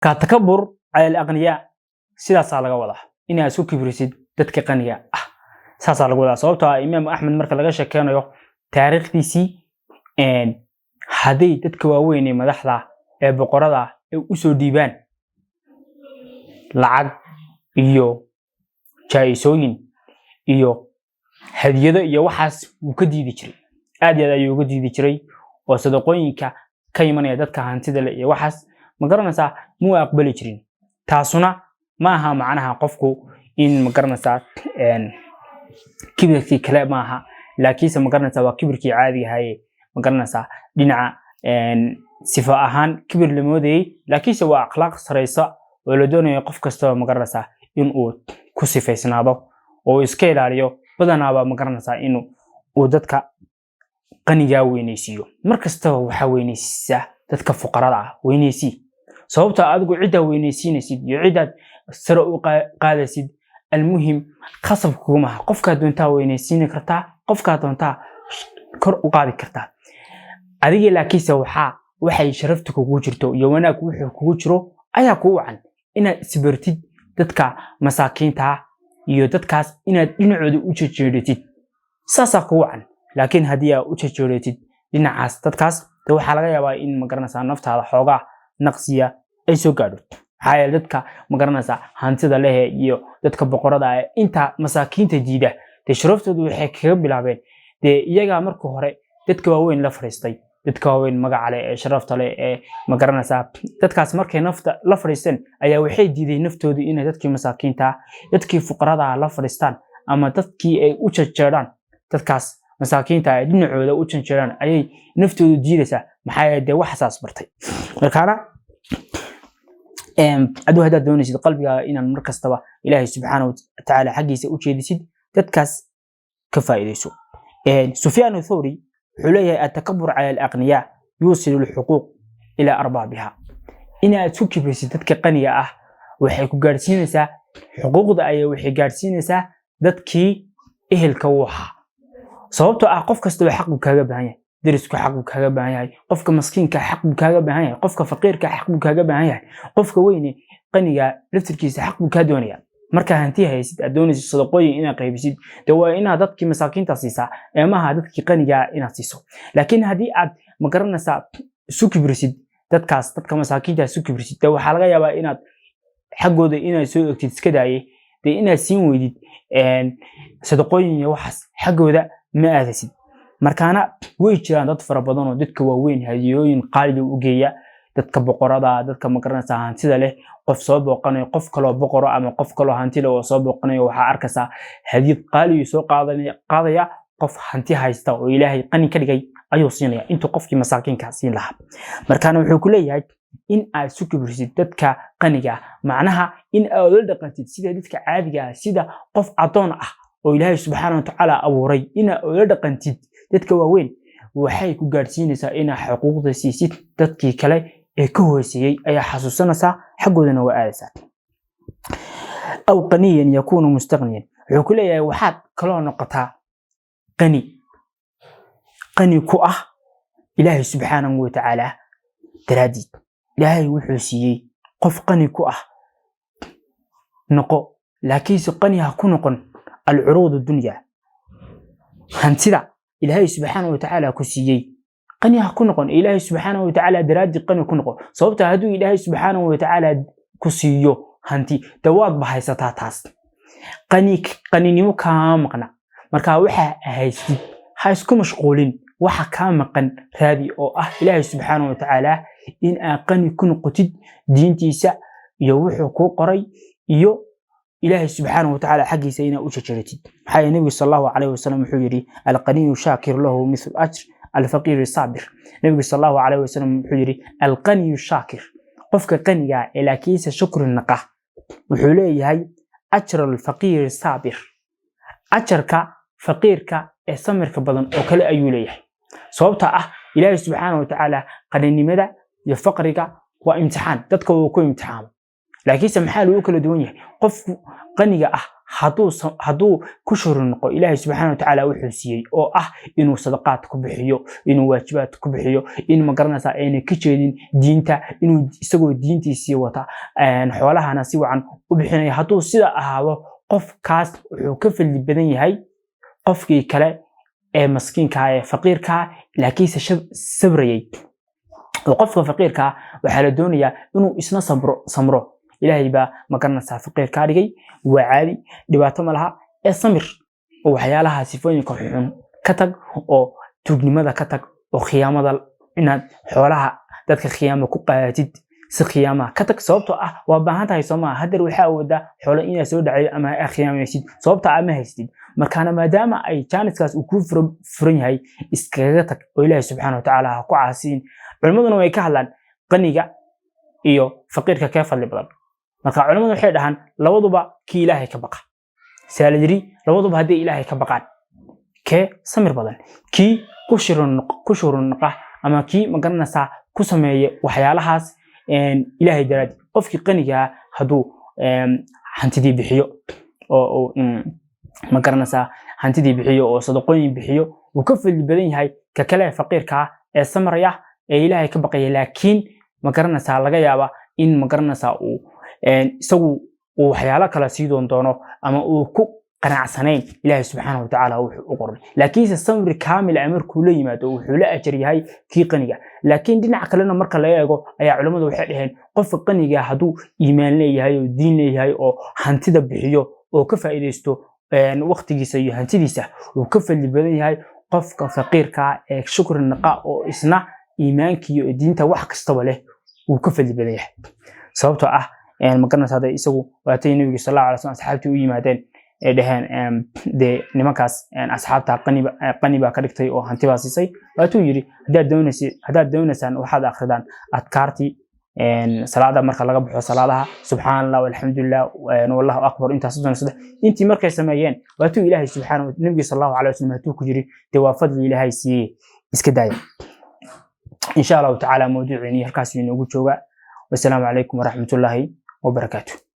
كتكبر على الأغنياء sidaas laga wadaa inay isku kibrisid dadka qaniga ah saas laga wadaa sababtoo Imaam Ahmed marka laga sheekeynayo taariikhdiisii haday dadka waaweyn ee madaxda ee boqorada ay u soo dhiibaan lacag iyo jaayisooyin iyo hadiyado iyo waxaas uu ka diidi jiray aad iyo aad ayuu uga diidi jiray oo sadaqooyinka ka imanaya dadka hantida leh iyo waxaas ma garanaysaa muu aqbali jirin taasuna ما ها معناها قفكو إن مقارنة كبركي كلام معها لكن مقارنة وكبركي عادي هاي مقارنة دينا صفاءهان كبر لمودي لكن سواء أخلاق سريسة ولدون يقف كستوى مقارنة إنه كسفة سنابه ويسكيل عليه بدنا با مقارنة إنه ودتك قنية وينيسيو مركزته وحوينيسة دتك فقراء وينيسي صوبته أدقو عدة وينيسينيسيد يعدة سرق قادسيد المهم خصب كومها قفك دونتا وينيسيني كرتا قفك دونتا كر وقادي كرتا أدقي لاكيسة waxay sharaftu kugu jirto iyo wanaag wuxuu kugu jiro ayaa ku wacan inaad sibirtid dadka masaakiinta iyo dadkaas inaad dhinacooda u jejeedid saasa ku wacan laakiin hadii aad u jejeedid dhinacaas dadkaas waxa laga yaabaa in magaranaysa naftaada xoogaa naqsiya ay soo gaadho hay'ad dadka magaranaysa hantida leh iyo dadka boqorada ah inta masaakiinta diida sharaftu waxay kaga bilaabeen iyaga markii hore dadka waaweyn la fariistay dadka waaweyn magac leh ee sharafta leh ee magaranaysa dadkaas markay nafta la fariisteen ayaa waxay diideen naftooda inay dadkii masaakiinta dadkii fuqarada la fariistaan ama dadkii ay u jejeedaan dadkaas masaakiinta ay dhinacooda u jejeedaan ayay naftooda diidaysaa maxay yeelay wax xasaas bartay markaana adoo hada doonaysid qalbiga inaan markastaba Ilaahay subhanahu wa ta'ala xaqiisa u jeedisid dadkaas ka faa'iideyso Sufyan al-Thawri حلية التكبر على الأغنياء يوصل الحقوق إلى أربابها إن أتوكي بسيطتك قنية وحيكو قارسينيسا حقوق دا أي وحي قارسينيسا دادكي إهل كوحا صوبتو قفك استوى حق بكاقا بهايا درسكو حق بكاقا بهايا قفك مسكين كحق بكاقا بهايا قفك فقير كحق بكاقا بهايا قفك ويني قنية لفتركيسا حق بكادونيا marka hanti haysid adoonaysid sadaqooyin inaad qaybisid waa inaad dadkii masaakiinta siisaa ama dadkii qaniga inaad siiso laakiin hadii aad magaranaysa sukibrisid dadkaas dadka masaakiinta sukibrisid waxa laga yaabaa inaad xaqooda inaad soo ogtid iska daayay inaad siin weydid sadaqooyin iyo waxas xaqooda ma aadasid markaana way jiraan dad fara badan oo dadka waaweyn hadiyooyin qaali u geeya dadka boqorada dadka magaranaysa hantida leh qof soo booqanayo qof kale oo boqoro ama qof kale oo hanti leh oo soo booqanayo waxa arkaysa hadiyad qaali soo qaadaya qof hanti haysta oo Ilaahay qani ka dhigay ayuu siinaya intuu qofkii masaakiinka siin lahaa markaana wuxuu ku leeyahay in aad sukibrisid dadka qaniga macnaha in aad la dhaqantid sida dadka caadiga ah sida qof adoon ah oo Ilaahay subhanahu wa ta'ala abuuray in aad la dhaqantid dadka waaweyn waxay ku gaarsiinaysaa in xuquuqda siisid dadkii kale ee ka hoosiyay ayaa xasuusanaysa xaqoodana waa aadaysa aw qaniyan yakunu mustaghniyan wuxuu ku leeyahay waxaad kala noqotaa qani ku ah Ilaahay subhanahu wa ta'ala daraadid Ilaahay wuxuu siiyay qof qani ku ah noqo laakiin qani ha ku noqon al-urud ad-dunya hantida Ilaahay subhanahu wa ta'ala ku siiyay قني هكون إلهي سبحانه وتعالى درادي قني كون صوبت هدو إلهي سبحانه وتعالى كسيو هانتي دواد بحيساتها تاس قني نيو كامقنا مركا وحا هايسي هايسكو مشغولين وحا كامقن هذه أو إلهي سبحانه وتعالى إن قني كون قتد دينتيسا يوحو كو قري يو إلهي سبحانه وتعالى حقي سينا أوشجرتي حي النبي صلى الله عليه وسلم حجري القني شاكر له مثل أجر الفقير الصابر النبي صلى الله عليه وسلم حجري القني الشاكر قفك قنيا إلى كيس شكر النقه وحولي هاي أجر الفقير الصابر أجرك فقيرك السمرك بدن وكل أيوليه صوبتها إلهي سبحانه وتعالى قد نمدا يفقرك وامتحان تدك وكو امتحان لكن سمحال وكل دنيا قف قنيا hadduu ku shurunqo ilaahay subxaanahu watacaala wuxuu siiyey oo ah inuu sadaqaad ku bixiyo inuu waajibaad ku bixiyo in ma garanaysaa ayna ka jeedin diinta inuu isagoo diintiisii wata xoolahana si wacan u bixinaya hadduu sida ahaado qofkaas wuxuu ka fadli badan yahay qofkii kale ee maskiinka ee faqiirka laakiinse sabrayay oo qofka faqiirka waxaa la doonayaa inuu isna samro ilaahay baa ma garanaysaa faqiir ka dhigay waa caadi dhibaato ma laha ee samir oo waxyaalaha sifooyinka xun ka tag oo tuugnimada ka tag oo khiyaamada inaad xoolaha dadka khiyaamo ku qaadatid si khiyaama ka tag sababtoo ah waa baahan tahay Soomaa haddar waxa awooda xoolo inaad soo dhacay ama khiyaamaysid sababta ama haystid markaana maadaama ay jaaniskaas uu ku furan yahay iskaga tag oo ilaahay subxaanahu watacaala ku caasiin culimaduna way ka hadlaan qaniga iyo faqiirka ka fadli badan marka culimadu waxay dhahan labaduba ki ilaahay ka baqa saaladiri labaduba hadii ilaahay ka baqaan ke samir badan ki ku shurunqa ama ki ma garanaysaa ku sameeye waxyaalahaas ilaahay daraad qofkii qaniga haduu hantidii bixiyo oo ma garanaysaa hantidii bixiyo oo sadaqooyin bixiyo uu ka fadli badan yahay ka kale faqiirka ee samaraya ee ilaahay ka baqaya laakiin ma garanaysaa laga yaaba in ma garanaysaa uu isagu waxyaalo kala sii doono ama uu ku qanacsanayn ilaahay subxaanahu watacaala wuxuu u qoray laakiinse samri kaamil amarkuu la yimaado wuxuu la ajar yahay kii qaniga laakiin dhinac kalena marka laga eego ayaa culimadu waxay dhaheen qofka qaniga hadduu iimaan leeyahay oo diin leeyahay oo hantida bixiyo oo ka faa'iideysto waqtigiisa iyo hantidiisa uu ka fadli badan yahay qofka faqiirka ee shukri naqa oo isna iimaankiyo diinta wax kastaba leh uu ka fadli badan yahay sababtoo ah ma garanaysaa isagu waatay nabiga sallallahu alayhi wasallam asxaabtii u yimaadeen ee dhaheen de nimankaas asxaabta qani baa ka dhigtay oo hanti baa siisay waatuu yiri haddaad doonaysaan waxaad akhridaan adkaartii salaada marka laga baxo salaadaha subhanallah walhamdulillah wallahu akbar intaas intii markay sameeyeen waatuu ilaahay subxaanahu nabiga sallallahu alayhi wasallam waatuu ku jiri de waa fadli ilaahay siiyay iska daaya insha Allah ta'ala mawduucini halkaas inoogu jooga والسلام عليكم ورحمة الله وبركاته.